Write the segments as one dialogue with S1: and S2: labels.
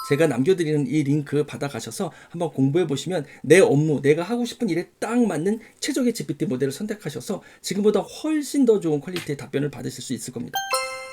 S1: 제가 남겨드리는 이 링크 받아가셔서 한번 공부해 보시면 내 업무, 내가 하고 싶은 일에 딱 맞는 최적의 GPT 모델을 선택하셔서 지금보다 훨씬 더 좋은 퀄리티의 답변을 받으실 수 있을 겁니다.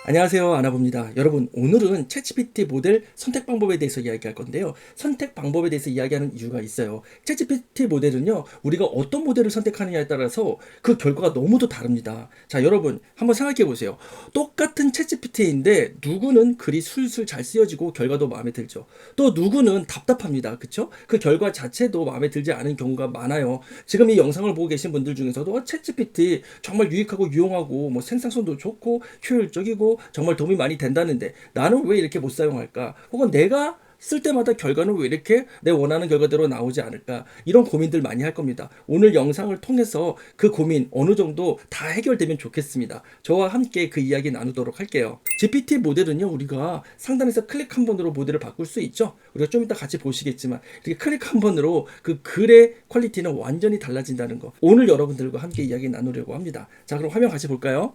S1: 안녕하세요, 아나부입니다. 여러분, 오늘은 챗GPT 모델 선택 방법에 대해서 이야기할 건데요. 선택 방법에 대해서 이야기하는 이유가 있어요. 챗GPT 모델은요, 우리가 어떤 모델을 선택하느냐에 따라서 그 결과가 너무도 다릅니다. 자, 여러분, 한번 생각해 보세요. 똑같은 챗GPT인데 누구는 글이 술술 잘 쓰여지고 결과도 마음에 들죠. 또 누구는 답답합니다. 그쵸? 그 결과 자체도 마음에 들지 않은 경우가 많아요. 지금 이 영상을 보고 계신 분들 중에서도 챗GPT 정말 유익하고 유용하고 뭐 생산성도 좋고 효율적이고 정말 도움이 많이 된다는데 나는 왜 이렇게 못 사용할까? 혹은 내가 쓸 때마다 결과는 왜 이렇게 내 원하는 결과대로 나오지 않을까? 이런 고민들 많이 할 겁니다. 오늘 영상을 통해서 그 고민 어느 정도 다 해결되면 좋겠습니다. 저와 함께 그 이야기 나누도록 할게요. GPT 모델은요, 우리가 상단에서 클릭 한 번으로 모델을 바꿀 수 있죠. 우리가 좀 이따 같이 보시겠지만 이렇게 클릭 한 번으로 그 글의 퀄리티는 완전히 달라진다는 거. 오늘 여러분들과 함께 이야기 나누려고 합니다. 자, 그럼 화면 같이 볼까요?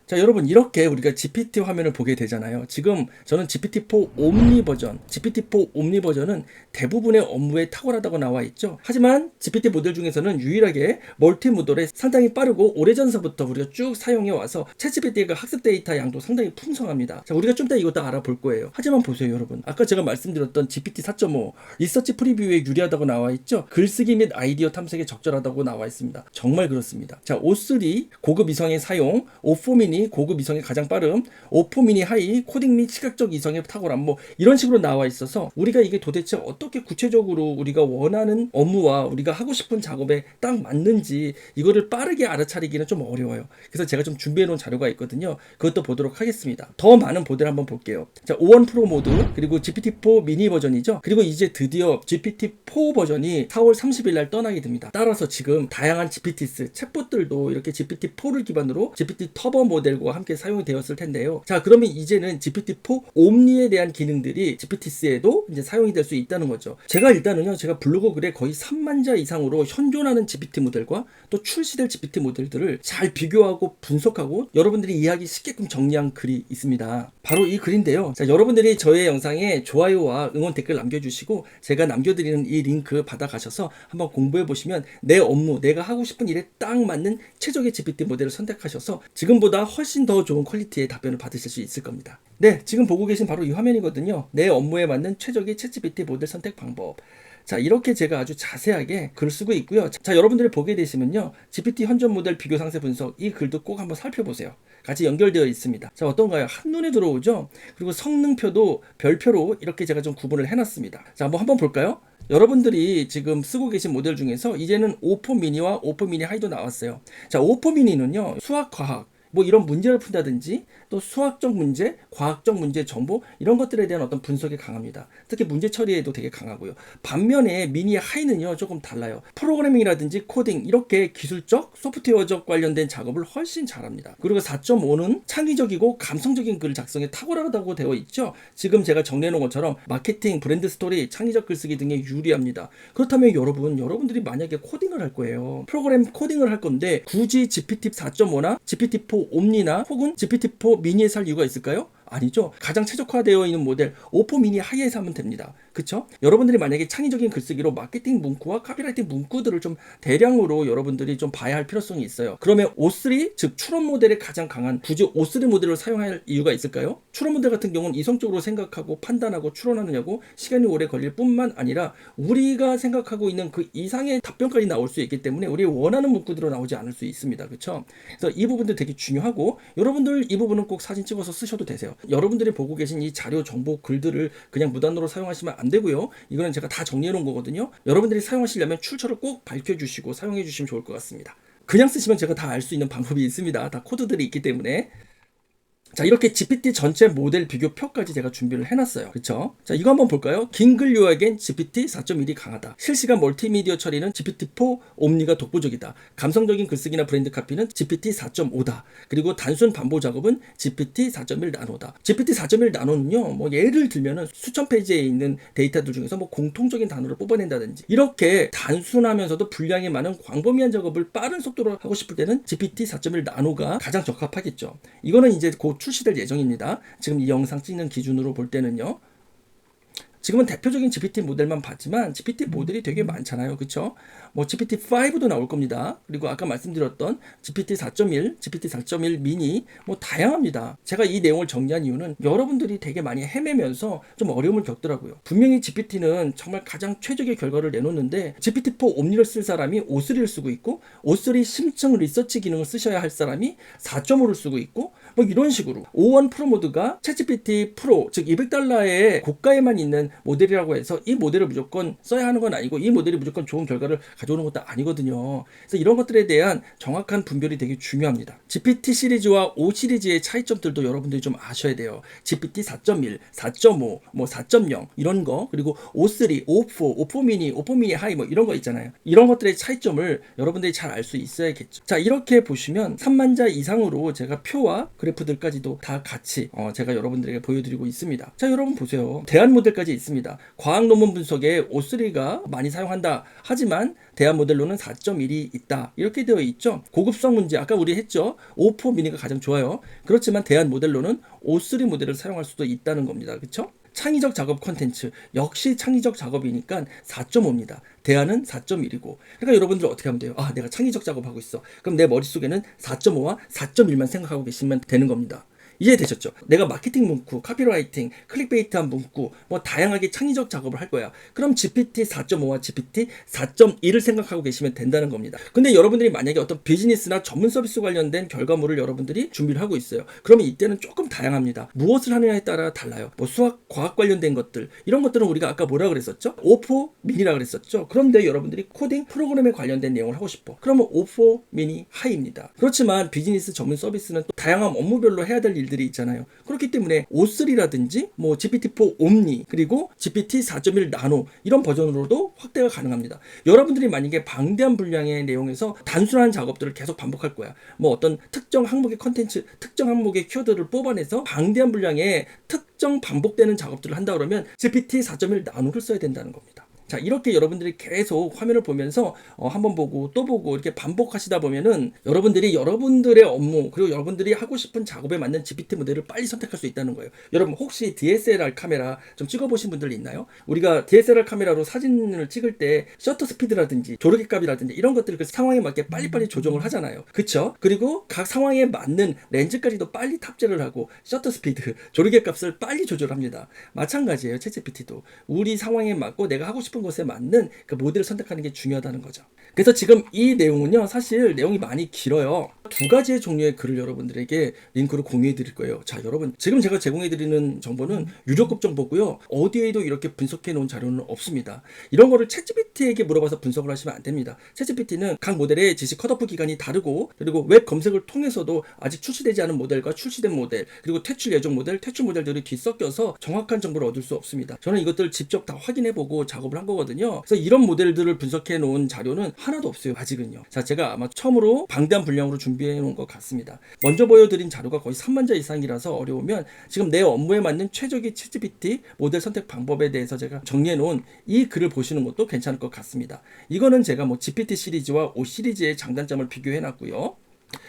S1: 자, 여러분, 이렇게 우리가 GPT 화면을 보게 되잖아요. 지금 저는 GPT-4 옴니 버전, GPT-4 옴니 버전은 대부분의 업무에 탁월하다고 나와 있죠. 하지만 GPT 모델 중에서는 유일하게 멀티 모델에 상당히 빠르고 오래전서부터 우리가 쭉 사용해 와서 챗GPT가 학습 데이터 양도 상당히 풍성합니다. 자, 우리가 좀 이따 이것도 알아볼 거예요. 하지만 보세요, 여러분. 아까 제가 말씀드렸던 GPT 4.5 리서치 프리뷰에 유리하다고 나와 있죠. 글쓰기 및 아이디어 탐색에 적절하다고 나와 있습니다. 정말 그렇습니다. 자, O3 고급 이성의 사용, O4 미니 고급 이성이 가장 빠름, O4 미니 하이 코딩 및 시각적 이성의 탁월함, 뭐 이런 식으로 나와 있어서 우리가 이게 도대체 어떻게 구체적으로 우리가 원하는 업무와 우리가 하고 싶은 작업에 딱 맞는지 이거를 빠르게 알아차리기는 좀 어려워요. 그래서 제가 좀 준비해 놓은 자료가 있거든요. 그것도 보도록 하겠습니다. 더 많은 모델 한번 볼게요. 자, O1 프로 모드, 그리고 GPT-4 미니 버전이죠. 그리고 이제 드디어 GPT-4 버전이 4월 30일 날 떠나게 됩니다. 따라서 지금 다양한 GPTs 챗봇들도 이렇게 GPT-4를 기반으로 GPT 터보 모델과 함께 사용이 되었을 텐데요. 자, 그러면 이제는 GPT-4 옴니에 대한 기능들이 GPTs에도 이제 사용이 될 수 있다는 거죠. 제가 일단은요, 제가 블로그 글에 거의 3만 자 이상으로 현존하는 GPT 모델과 또 출시될 GPT 모델들을 잘 비교하고 분석하고 여러분들이 이해하기 쉽게끔 정리한 글이 있습니다. 바로 이 글인데요. 자, 여러분들이 저의 영상에 좋아요와 응원 댓글 남겨주시고 제가 남겨드리는 이 링크 받아가셔서 한번 공부해 보시면 내 업무, 내가 하고 싶은 일에 딱 맞는 최적의 GPT 모델을 선택하셔서 지금보다 훨씬 더 좋은 퀄리티의 답변을 받으실 수 있을 겁니다. 네, 지금 보고 계신 바로 이 화면이거든요. 내 업무에 맞는 최적의 챗GPT 모델 선택 방법. 자, 이렇게 제가 아주 자세하게 글을 쓰고 있고요. 자, 여러분들이 보게 되시면요, GPT 현존 모델 비교 상세 분석, 이 글도 꼭 한번 살펴보세요. 같이 연결되어 있습니다. 자, 어떤가요? 한눈에 들어오죠? 그리고 성능표도 별표로 이렇게 제가 좀 구분을 해놨습니다. 자, 한번 볼까요? 여러분들이 지금 쓰고 계신 모델 중에서 이제는 O4 미니와 O4 미니 하이도 나왔어요. 자, O4 미니는요, 수학, 과학, 뭐 이런 문제를 푼다든지 또 수학적 문제, 과학적 문제 정보 이런 것들에 대한 어떤 분석이 강합니다. 특히 문제 처리에도 되게 강하고요. 반면에 미니 하이는요, 조금 달라요. 프로그래밍이라든지 코딩 이렇게 기술적, 소프트웨어적 관련된 작업을 훨씬 잘합니다. 그리고 4.5는 창의적이고 감성적인 글 작성에 탁월하다고 되어 있죠. 지금 제가 정리해 놓은 것처럼 마케팅, 브랜드 스토리, 창의적 글쓰기 등에 유리합니다. 그렇다면 여러분들이 만약에 코딩을 할 거예요. 프로그램 코딩을 할 건데 굳이 GPT 4.5나 GPT-4 옴니나 혹은 GPT-4 미니에 살 이유가 있을까요? 아니죠. 가장 최적화되어 있는 모델 O4 미니 하이에서 하면 됩니다. 그쵸? 여러분들이 만약에 창의적인 글쓰기로 마케팅 문구와 카피라이팅 문구들을 좀 대량으로 여러분들이 좀 봐야 할 필요성이 있어요. 그러면 O3, 즉 추론 모델에 가장 강한 굳이 O3 모델을 사용할 이유가 있을까요? 추론 모델 같은 경우는 이성적으로 생각하고 판단하고 추론하느냐고 시간이 오래 걸릴 뿐만 아니라 우리가 생각하고 있는 그 이상의 답변까지 나올 수 있기 때문에 우리 원하는 문구대로 나오지 않을 수 있습니다. 그쵸? 그래서 이 부분도 되게 중요하고 여러분들 이 부분은 꼭 사진 찍어서 쓰셔도 되세요. 여러분들이 보고 계신 이 자료, 정보, 글들을 그냥 무단으로 사용하시면 안 되고요. 이거는 제가 다 정리해 놓은 거거든요. 여러분들이 사용하시려면 출처를 꼭 밝혀주시고 사용해 주시면 좋을 것 같습니다. 그냥 쓰시면 제가 다 알 수 있는 방법이 있습니다. 다 코드들이 있기 때문에. 자, 이렇게 GPT 전체 모델 비교표까지 제가 준비를 해놨어요. 그쵸? 자, 이거 한번 볼까요? 긴 글 요약엔 GPT 4.1이 강하다. 실시간 멀티미디어 처리는 GPT-4 옴니가 독보적이다. 감성적인 글쓰기나 브랜드 카피는 GPT 4.5다. 그리고 단순 반복 작업은 GPT 4.1 나노다. GPT 4.1 나노는요, 뭐 예를 들면은 수천 페이지에 있는 데이터들 중에서 뭐 공통적인 단어를 뽑아낸다든지 이렇게 단순하면서도 분량이 많은 광범위한 작업을 빠른 속도로 하고 싶을 때는 GPT 4.1 나노가 가장 적합하겠죠. 이거는 이제 곧 출시될 예정입니다. 지금 이 영상 찍는 기준으로 볼 때는요. 지금은 대표적인 GPT 모델만 봤지만 GPT 모델이 되게 많잖아요. 그쵸? 뭐 GPT-5도 나올 겁니다. 그리고 아까 말씀드렸던 GPT 4.1, GPT 4.1 미니 뭐 다양합니다. 제가 이 내용을 정리한 이유는 여러분들이 되게 많이 헤매면서 좀 어려움을 겪더라고요. 분명히 GPT는 정말 가장 최적의 결과를 내놓는데 GPT-4 옴니를 쓸 사람이 O3를 쓰고 있고 O3 심층 리서치 기능을 쓰셔야 할 사람이 4.5를 쓰고 있고 뭐 이런 식으로 O1 프로 모드가 챗GPT 프로 즉 $200의 고가에만 있는 모델이라고 해서 이 모델을 무조건 써야 하는 건 아니고 이 모델이 무조건 좋은 결과를 가져오는 것도 아니거든요. 그래서 이런 것들에 대한 정확한 분별이 되게 중요합니다. GPT 시리즈와 O 시리즈의 차이점들도 여러분들이 좀 아셔야 돼요. GPT 4.1, 4.5, 뭐 4.0 이런 거 그리고 O3, O4, O4 미니, O4 미니 하이 뭐 이런 거 있잖아요. 이런 것들의 차이점을 여러분들이 잘 알 수 있어야겠죠. 자, 이렇게 보시면 3만 자 이상으로 제가 표와 그래프들까지도 다 같이 제가 여러분들에게 보여드리고 있습니다. 자, 여러분 보세요. 대안 모델까지 있습니다. 과학 논문 분석에 O3가 많이 사용한다. 하지만 대안 모델로는 4.1이 있다. 이렇게 되어 있죠. 고급성 문제 아까 우리 했죠. O4 미니가 가장 좋아요. 그렇지만 대안 모델로는 O3 모델을 사용할 수도 있다는 겁니다. 그렇죠? 창의적 작업 콘텐츠 역시 창의적 작업이니까 4.5입니다. 대안은 4.1이고 그러니까 여러분들 어떻게 하면 돼요? 아, 내가 창의적 작업하고 있어. 그럼 내 머릿속에는 4.5와 4.1만 생각하고 계시면 되는 겁니다. 이해되셨죠? 내가 마케팅 문구, 카피라이팅, 클릭베이트한 문구 뭐 다양하게 창의적 작업을 할 거야. 그럼 GPT 4.5와 GPT 4.1을 생각하고 계시면 된다는 겁니다. 근데 여러분들이 만약에 어떤 비즈니스나 전문 서비스 관련된 결과물을 여러분들이 준비를 하고 있어요. 그러면 이때는 조금 다양합니다. 무엇을 하느냐에 따라 달라요. 뭐 수학, 과학 관련된 것들 이런 것들은 우리가 아까 뭐라 그랬었죠? O4 미니라 그랬었죠. 그런데 여러분들이 코딩 프로그램에 관련된 내용을 하고 싶어. 그러면 O4 미니 하이입니다. 그렇지만 비즈니스 전문 서비스는 또 다양한 업무별로 해야 될 일들이 있잖아요. 그렇기 때문에 O3라든지 뭐 GPT-4 옴니 그리고 GPT 4.1 나노 이런 버전으로도 확대가 가능합니다. 여러분들이 만약에 방대한 분량의 내용에서 단순한 작업들을 계속 반복할 거야. 뭐 어떤 특정 항목의 컨텐츠, 특정 항목의 키워드를 뽑아내서 방대한 분량의 특정 반복되는 작업들을 한다 그러면 GPT 4.1 나노를 써야 된다는 겁니다. 자, 이렇게 여러분들이 계속 화면을 보면서 한번 보고 또 보고 이렇게 반복하시다 보면은 여러분들이 여러분들의 업무 그리고 여러분들이 하고 싶은 작업에 맞는 GPT 모델을 빨리 선택할 수 있다는 거예요. 여러분 혹시 DSLR 카메라 좀 찍어보신 분들 있나요? 우리가 DSLR 카메라로 사진을 찍을 때 셔터 스피드라든지 조르기 값이라든지 이런 것들을 그 상황에 맞게 빨리빨리 조정을 하잖아요. 그쵸? 그리고 각 상황에 맞는 렌즈까지도 빨리 탑재를 하고 셔터 스피드, 조르기 값을 빨리 조절합니다. 마찬가지예요. 챗GPT도 우리 상황에 맞고 내가 하고 싶은 것에 맞는 그 모델을 선택하는 게 중요하다는 거죠. 그래서 지금 이 내용은요, 사실 내용이 많이 길어요. 두 가지의 종류의 글을 여러분들에게 링크로 공유해 드릴 거예요. 자, 여러분 지금 제가 제공해 드리는 정보는 유료급 정보고요. 어디에도 이렇게 분석해 놓은 자료는 없습니다. 이런 거를 챗GPT에게 물어봐서 분석을 하시면 안 됩니다. 챗GPT는 각 모델의 지식 컷오프 기간이 다르고 그리고 웹 검색을 통해서도 아직 출시되지 않은 모델과 출시된 모델 그리고 퇴출 예정 모델, 퇴출 모델들이 뒤섞여서 정확한 정보를 얻을 수 없습니다. 저는 이것들 직접 다 확인해 보고 작업을 한 거거든요. 그래서 이런 모델들을 분석해 놓은 자료는 하나도 없어요. 아직은요. 자, 제가 아마 처음으로 방대한 분량으로 준비해 놓은 것 같습니다. 먼저 보여드린 자료가 거의 3만 자 이상이라서 어려우면 지금 내 업무에 맞는 최적의 챗GPT 모델 선택 방법에 대해서 제가 정리해 놓은 이 글을 보시는 것도 괜찮을 것 같습니다. 이거는 제가 뭐 GPT 시리즈와 O 시리즈의 장단점을 비교해 놨고요.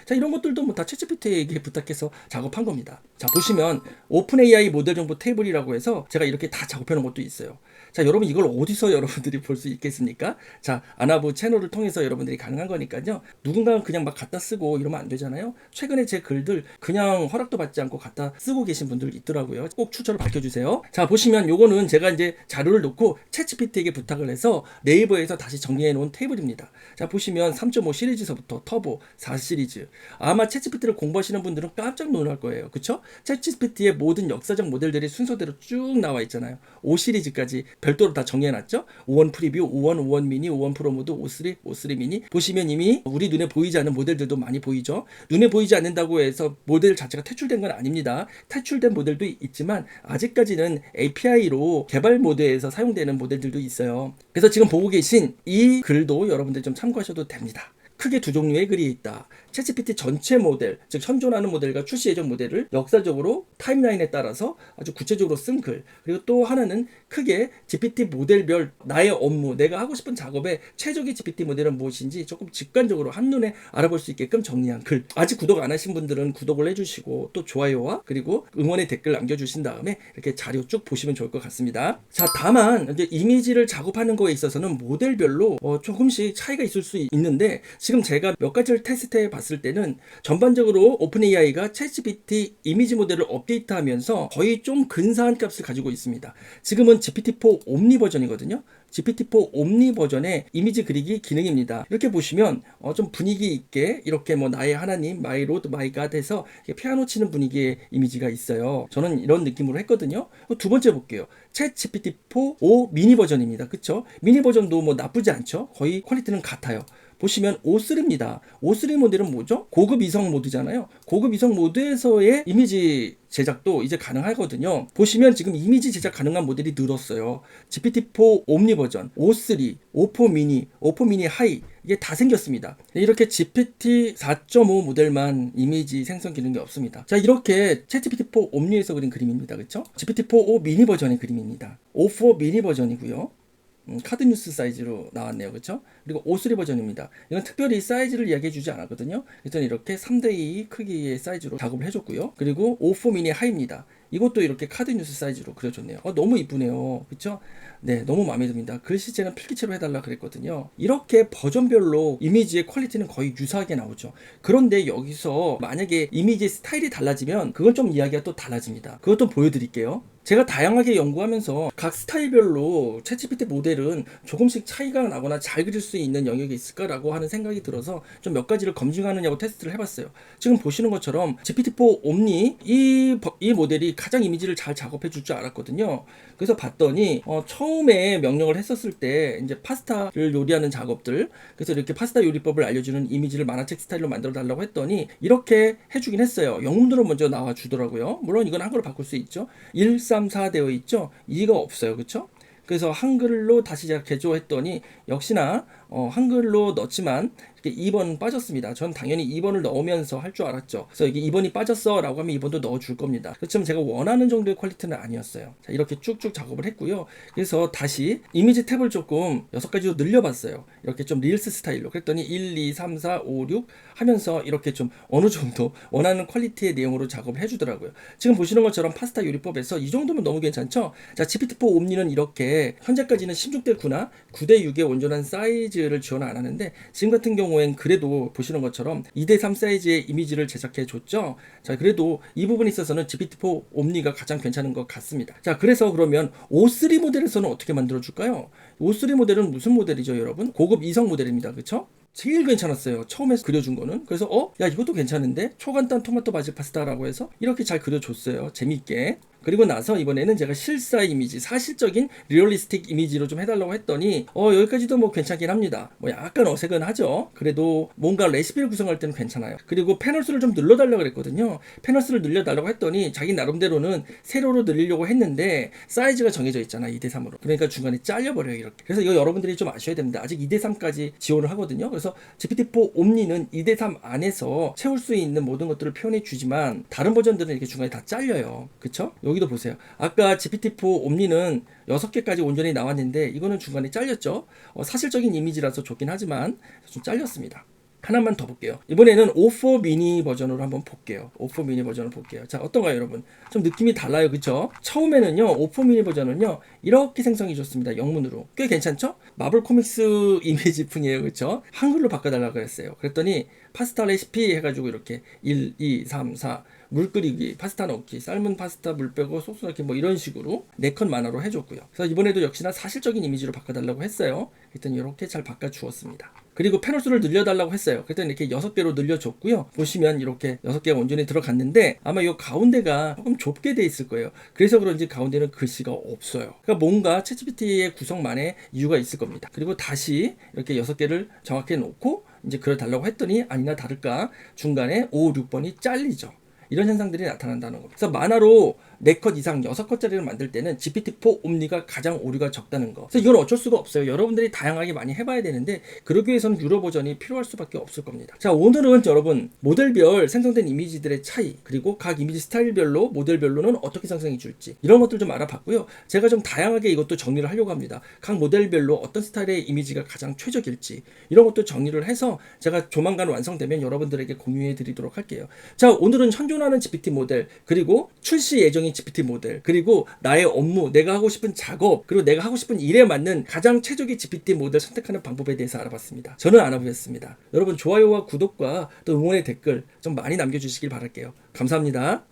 S1: 자, 이런 것들도 뭐 다 챗GPT에게 부탁해서 작업한 겁니다. 자, 보시면 오픈 AI 모델 정보 테이블이라고 해서 제가 이렇게 다 작업해 놓은 것도 있어요. 자, 여러분 이걸 어디서 여러분들이 볼 수 있겠습니까? 자, 아나부 채널을 통해서 여러분들이 가능한 거니까요. 누군가 그냥 막 갖다 쓰고 이러면 안 되잖아요. 최근에 제 글들 그냥 허락도 받지 않고 갖다 쓰고 계신 분들 있더라고요. 꼭 출처를 밝혀주세요. 자, 보시면 요거는 제가 이제 자료를 놓고 챗GPT에게 부탁을 해서 네이버에서 다시 정리해 놓은 테이블입니다. 자, 보시면 3.5 시리즈서부터 터보 4 시리즈. 아마 챗GPT를 공부하시는 분들은 깜짝 놀랄 거예요. 그쵸? 챗GPT의 모든 역사적 모델들이 순서대로 쭉 나와 있잖아요. 5 시리즈까지 별도로 다 정리해놨죠. O1 프리뷰, O1, O1 미니, O1 프로 모드, O3, O3 미니. 보시면 이미 우리 눈에 보이지 않는 모델들도 많이 보이죠. 눈에 보이지 않는다고 해서 모델 자체가 퇴출된 건 아닙니다. 퇴출된 모델도 있지만 아직까지는 API로 개발 모드에서 사용되는 모델들도 있어요. 그래서 지금 보고 계신 이 글도 여러분들 좀 참고하셔도 됩니다. 크게 두 종류의 글이 있다. 챗GPT 전체 모델, 즉 현존하는 모델과 출시 예정 모델을 역사적으로 타임라인에 따라서 아주 구체적으로 쓴 글. 그리고 또 하나는 크게 GPT 모델별 나의 업무, 내가 하고 싶은 작업의 최적의 GPT 모델은 무엇인지 조금 직관적으로 한눈에 알아볼 수 있게끔 정리한 글. 아직 구독 안 하신 분들은 구독을 해주시고 또 좋아요와 그리고 응원의 댓글 남겨주신 다음에 이렇게 자료 쭉 보시면 좋을 것 같습니다. 자, 다만 이제 이미지를 작업하는 거에 있어서는 모델별로 조금씩 차이가 있을 수 있는데, 지금 제가 몇 가지를 테스트해 봤을 때는 전반적으로 오픈 AI가 챗GPT 이미지 모델을 업데이트하면서 거의 좀 근사한 값을 가지고 있습니다. 지금은 GPT-4 옴니 버전이거든요. GPT-4 옴니 버전의 이미지 그리기 기능입니다. 이렇게 보시면 좀 분위기 있게 이렇게 뭐 나의 하나님, 마이 로드, 마이 갓 해서 피아노 치는 분위기의 이미지가 있어요. 저는 이런 느낌으로 했거든요. 두 번째 볼게요. 챗 GPT-4 5 미니 버전입니다. 그쵸? 미니 버전도 뭐 나쁘지 않죠? 거의 퀄리티는 같아요. 보시면 O3입니다. O3 모델은 뭐죠? 고급 이성 모드잖아요. 고급 이성 모드에서의 이미지 제작도 이제 가능하거든요. 보시면 지금 이미지 제작 가능한 모델이 늘었어요. GPT-4 옴니 버전, O3, O4 미니, O4 미니 하이, 이게 다 생겼습니다. 이렇게 GPT 4.5 모델만 이미지 생성 기능이 없습니다. 자, 이렇게 챗GPT-4 옴니에서 그린 그림입니다. 그쵸? GPT-4 5 미니 버전의 그림입니다. O4 미니 버전이고요. 카드 뉴스 사이즈로 나왔네요. 그렇죠? 그리고 O3 버전입니다. 이건 특별히 사이즈를 이야기해 주지 않았거든요. 일단 이렇게 3:2 크기의 사이즈로 작업을 해줬고요. 그리고 O4 미니 하이입니다. 이것도 이렇게 카드 뉴스 사이즈로 그려줬네요. 너무 이쁘네요. 그쵸? 네, 너무 마음에 듭니다. 글씨체는 필기체로 해달라 그랬거든요. 이렇게 버전별로 이미지의 퀄리티는 거의 유사하게 나오죠. 그런데 여기서 만약에 이미지 스타일이 달라지면 그건 좀 이야기가 또 달라집니다. 그것도 보여드릴게요. 제가 다양하게 연구하면서 각 스타일별로 챗GPT 모델은 조금씩 차이가 나거나 잘 그릴 수 있는 영역이 있을까라고 하는 생각이 들어서 좀 몇 가지를 검증하느냐고 테스트를 해봤어요. 지금 보시는 것처럼 GPT-4 옴니 이 모델이 가장 이미지를 잘 작업해 줄 줄 알았거든요. 그래서 봤더니 처음에 명령을 했었을 때 이제 파스타를 요리하는 작업들, 그래서 이렇게 파스타 요리법을 알려주는 이미지를 만화책 스타일로 만들어 달라고 했더니 이렇게 해주긴 했어요. 영문으로 먼저 나와 주더라고요. 물론 이건 한글로 바꿀 수 있죠. 134 되어 있죠. 2가 없어요. 그쵸? 그래서 한글로 다시 제가 개조했더니 역시나 한글로 넣지만 이렇게 2번 빠졌습니다. 전 당연히 2번을 넣으면서 할 줄 알았죠. 그래서 여기 2번이 빠졌어 라고 하면 2번도 넣어줄 겁니다. 그렇지만 제가 원하는 정도의 퀄리티는 아니었어요. 자, 이렇게 쭉쭉 작업을 했고요. 그래서 다시 이미지 탭을 조금 6가지로 늘려봤어요. 이렇게 좀 릴스 스타일로. 그랬더니 1, 2, 3, 4, 5, 6 하면서 이렇게 좀 어느 정도 원하는 퀄리티의 내용으로 작업을 해주더라고요. 지금 보시는 것처럼 파스타 요리법에서 이 정도면 너무 괜찮죠? 자, GPT-4 옴니는 이렇게 현재까지는 16대 9나 9대 6의 온전한 사이즈를 지원 안 하는데, 지금 같은 경우엔 그래도 보시는 것처럼 2대 3 사이즈의 이미지를 제작해 줬죠. 자, 그래도 이 부분에 있어서는 GPT-4 옴니가 가장 괜찮은 것 같습니다. 자, 그래서 그러면 O3 모델에서는 어떻게 만들어 줄까요? O3 모델은 무슨 모델이죠, 여러분? 고급 이성 모델입니다. 그렇죠? 제일 괜찮았어요. 처음에 그려준 거는. 그래서 야, 이것도 괜찮은데? 초간단 토마토 바질 파스타라고 해서 이렇게 잘 그려줬어요. 재밌게. 그리고 나서 이번에는 제가 실사 이미지, 사실적인 리얼리스틱 이미지로 좀 해달라고 했더니 여기까지도 뭐 괜찮긴 합니다. 뭐 약간 어색은 하죠. 그래도 뭔가 레시피를 구성할 때는 괜찮아요. 그리고 패널 수를 좀 늘려달라고 그랬거든요. 패널 수를 늘려달라고 했더니 자기 나름대로는 세로로 늘리려고 했는데 사이즈가 정해져 있잖아, 2대 3으로. 그러니까 중간에 잘려버려요, 이렇게. 그래서 이거 여러분들이 좀 아셔야 됩니다. 아직 2대 3까지 지원을 하거든요. 그래서 GPT-4 옴니는 2대 3 안에서 채울 수 있는 모든 것들을 표현해 주지만 다른 버전들은 이렇게 중간에 다 잘려요. 그쵸? 여기도 보세요. 아까 GPT-4 옴니는 6개까지 온전히 나왔는데 이거는 중간에 잘렸죠. 사실적인 이미지라서 좋긴 하지만 좀 잘렸습니다. 하나만 더 볼게요. 이번에는 O4 미니 버전으로 한번 볼게요. O4 미니 버전을 볼게요. 자, 어떤가요, 여러분? 좀 느낌이 달라요, 그쵸? 처음에는요, O4 미니 버전은요, 이렇게 생성해 줬습니다. 영문으로. 꽤 괜찮죠? 마블 코믹스 이미지풍이에요, 그쵸? 한글로 바꿔달라고 그랬어요. 그랬더니 파스타 레시피 해가지고 이렇게 1, 2, 3, 4 물 끓이기, 파스타 넣기, 삶은 파스타 물 빼고 소스 넣기, 뭐 이런 식으로 4컷 만화로 해줬고요. 그래서 이번에도 역시나 사실적인 이미지로 바꿔달라고 했어요. 그랬더니 이렇게 잘 바꿔주었습니다. 그리고 패널 수를 늘려달라고 했어요. 그랬더니 이렇게 6개로 늘려줬고요. 보시면 이렇게 6개가 온전히 들어갔는데 아마 이 가운데가 조금 좁게 돼 있을 거예요. 그래서 그런지 가운데는 글씨가 없어요. 그러니까 뭔가 챗GPT의 구성만의 이유가 있을 겁니다. 그리고 다시 이렇게 6개를 정확히 놓고 이제 그려달라고 했더니 아니나 다를까 중간에 5, 6번이 잘리죠. 이런 현상들이 나타난다는 겁니다. 그래서 만화로 4컷 이상 6컷짜리를 만들 때는 GPT-4 옴니가 가장 오류가 적다는 거. 그래서 이건 어쩔 수가 없어요. 여러분들이 다양하게 많이 해봐야 되는데 그러기 위해서는 유료 버전이 필요할 수밖에 없을 겁니다. 자, 오늘은 여러분 모델별 생성된 이미지들의 차이, 그리고 각 이미지 스타일별로 모델별로는 어떻게 생성해 줄지 이런 것들 좀 알아봤고요. 제가 좀 다양하게 이것도 정리를 하려고 합니다. 각 모델별로 어떤 스타일의 이미지가 가장 최적일지 이런 것도 정리를 해서 제가 조만간 완성되면 여러분들에게 공유해 드리도록 할게요. 자, 오늘은 현존하는 GPT 모델, 그리고 출시 예정인 GPT 모델, 그리고 나의 업무, 내가 하고 싶은 작업, 그리고 내가 하고 싶은 일에 맞는 가장 최적의 GPT 모델 선택하는 방법에 대해서 알아봤습니다. 저는 알아보겠습니다. 여러분 좋아요와 구독과 또 응원의 댓글 좀 많이 남겨주시길 바랄게요. 감사합니다.